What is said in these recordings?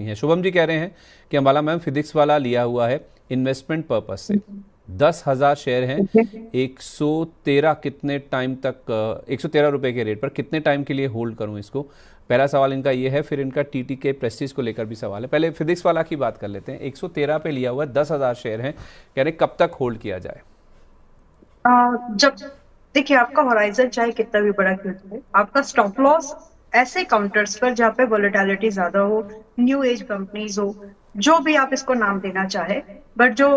सकती हैं। शुभम जी कह रहे हैं कि अम्बाला मैम फिजिक्स वाला लिया हुआ है इन्वेस्टमेंट पर्पज से, 10,000 शेयर हैं, 113 कितने टाइम तक, 113 रुपए के रेट पर कितने टाइम के लिए होल्ड करूं इसको? पहला सवाल इनका ये है। फिर इनका टीटी के प्रेस्टीज को लेकर भी सवाल है। पहले फिजिक्स वाला की बात कर लेते हैं। 113 पे लिया हुआ 10,000 शेयर हैं, कह रहे कब तक होल्ड किया जाए? जब देखिए, आपका होराइजन चाहे कितना भी बड़ा क्यों ना हो, आपका स्टॉप लॉस ऐसे काउंटर्स पर जहाँ पे वोलेटिलिटी ज्यादा हो, न्यू एज कंपनीज हो, जो भी आप इसको नाम देना चाहे, बट जो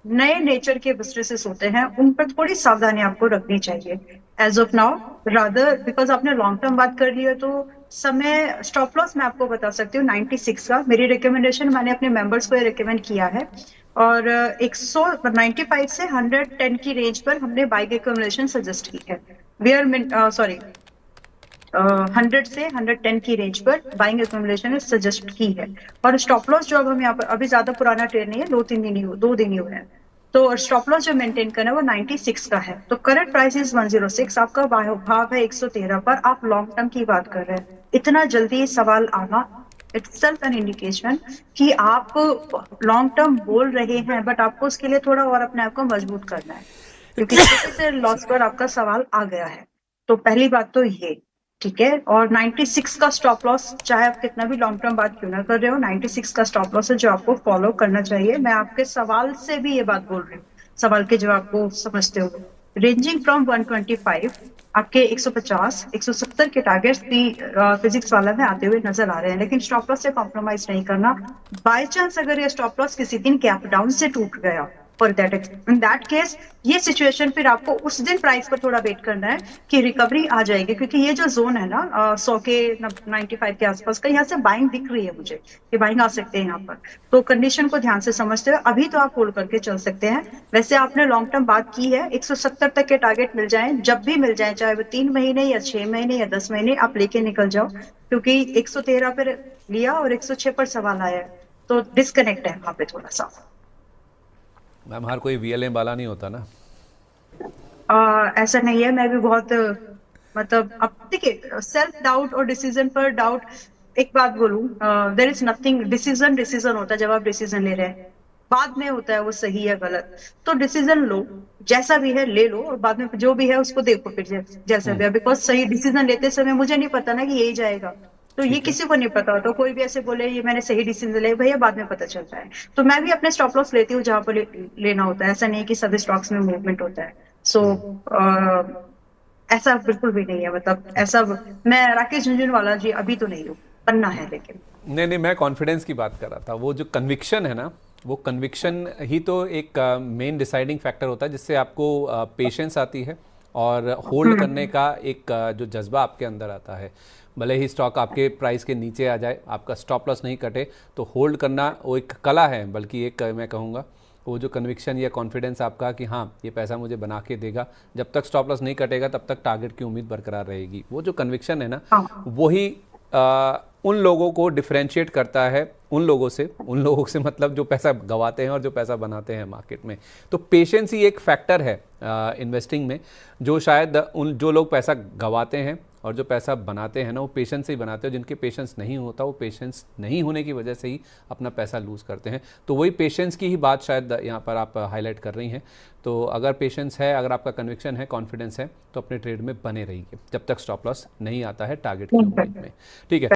नए नेचर के बिजनेसेस होते हैं उन पर थोड़ी सावधानी आपको रखनी चाहिए as of now, rather because आपने लॉन्ग टर्म बात कर ली है तो समय स्टॉप लॉस मैं आपको बता सकती हूँ 96 का। मेरी रिकमेंडेशन, मैंने अपने मेंबर्स को ये रिकमेंड किया है। और 195 से 110 की रेंज पर हमने बाइक एक्यूमुलेशन सजेस्ट की है। वी आर सॉरी 100 से 110 की रेंज पर बाइंग एक्यूमुलेशन सजेस्ट की है। और स्टॉप लॉस जो अब हम यहाँ पर, अभी ज्यादा पुराना ट्रेड नहीं है, 2 दिन ही हुए हैं, तो स्टॉप लॉस जो मेंटेन करना है वो 96 का है। तो करंट प्राइस इज 106, आपका भाव है 113 पर, आप लॉन्ग टर्म की बात कर रहे हैं। इतना जल्दी सवाल आना इटसेल्फ एन इंडिकेशन कि आप लॉन्ग टर्म बोल रहे हैं, बट आपको उसके लिए थोड़ा और अपने आप को मजबूत करना है, क्योंकि छोटे से लॉस पर आपका सवाल आ गया है। तो पहली बात तो ये, ठीक है। और 96 का स्टॉप लॉस, चाहे आप कितना भी लॉन्ग टर्म बात क्यों ना कर रहे हो, 96 का स्टॉप लॉस है जो आपको फॉलो करना चाहिए। मैं आपके सवाल से भी ये बात बोल रही हूँ, सवाल के जवाब को समझते हो। रेंजिंग फ्रॉम 125 आपके 150 170 के टारगेट्स भी फिजिक्स वाला में आते हुए नजर आ रहे हैं, लेकिन स्टॉप लॉस से कॉम्प्रोमाइज नहीं करना। बाय चांस अगर ये स्टॉप लॉस किसी दिन कैप डाउन से टूट गया, for that in that case, ये सिचुएशन फिर आपको उस दिन प्राइस पर थोड़ा वेट करना है कि रिकवरी आ जाएगी, क्योंकि ये जो जोन है ना 100 के 95 के आसपास का, यहाँ से बाइंग दिख रही है मुझे कि बाइंग आ सकते हैं यहाँ पर। तो कंडीशन को ध्यान से समझते हुए अभी तो आप होल्ड करके चल सकते हैं। वैसे आपने लॉन्ग टर्म बात की है, 170 तक के टारगेट मिल जाए, जब भी मिल जाए, चाहे वो 3 महीने या 6 महीने या 10 महीने, आप लेके निकल जाओ, क्योंकि 113 पर लिया और 106 पर सवाल आया है, तो डिस्कनेक्ट है वहां पे थोड़ा सा। मैम हर कोई वीएलए वाला नहीं होता ना। ऐसा नहीं है, मैं भी बहुत मतलब, अब देखिए, सेल्फ डाउट और डिसीजन पर डाउट। एक बात बोलूं, there is nothing, decision decision होता है जब आप डिसीजन ले रहे हैं, बाद में होता है वो सही है गलत। तो डिसीजन लो, जैसा भी है ले लो, और बाद में जो भी है उसको देखो फिर जैसा भी है, बिकॉज सही डिसीजन लेते समय मुझे नहीं पता ना कि यही जाएगा, तो ये ठीक है। किसी को नहीं पता। तो कोई भी ऐसे बोले ये मैंने सही डिसीजन लिया, भैया बाद में पता चलता है। तो मैं भी अपने स्टॉप लॉस लेती हूँ जहां पर लेना होता है, ऐसा नहीं है कि सभी स्टॉक्स में मूवमेंट होता है। सो ऐसा बिल्कुल भी नहीं है, मतलब ऐसा मैं राकेश झुंझुनवाला जी अभी तो नहीं हूँ, बनना है लेकिन। नहीं नहीं, मैं कॉन्फिडेंस की बात कर रहा था। वो जो कन्विक्शन है ना, वो कन्विक्शन ही तो एक मेन डिसाइडिंग फैक्टर होता है, जिससे आपको पेशेंस आती है और होल्ड करने हम्म। का एक जो जज्बा आपके अंदर आता है। भले ही स्टॉक आपके प्राइस के नीचे आ जाए, आपका स्टॉप लॉस नहीं कटे, तो होल्ड करना वो एक कला है, बल्कि एक मैं कहूँगा वो जो कन्विक्शन या कॉन्फिडेंस आपका कि हाँ ये पैसा मुझे बना के देगा, जब तक स्टॉप लॉस नहीं कटेगा तब तक टारगेट की उम्मीद बरकरार रहेगी, वो जो कन्विक्शन है ना, हाँ। वही उन लोगों को डिफरेंशिएट करता है उन लोगों से मतलब जो पैसा गवाते हैं और जो पैसा बनाते हैं मार्केट में। तो पेशेंस ही एक फैक्टर है इन्वेस्टिंग में, जो शायद उन जो लोग पैसा गवाते हैं और जो पैसा बनाते हैं ना, वो पेशेंस से ही बनाते हैं। जिनके पेशेंस नहीं होता, वो पेशेंस नहीं होने की वजह से ही अपना पैसा लूज़ करते हैं। तो वही पेशेंस की ही बात शायद यहाँ पर आप हाईलाइट कर रही हैं। तो अगर पेशेंस है, अगर आपका कन्विक्शन है, कॉन्फिडेंस है, तो अपने ट्रेड में बने रहिए जब तक स्टॉप लॉस नहीं आता है टारगेट की उम्मीद में। ठीक है।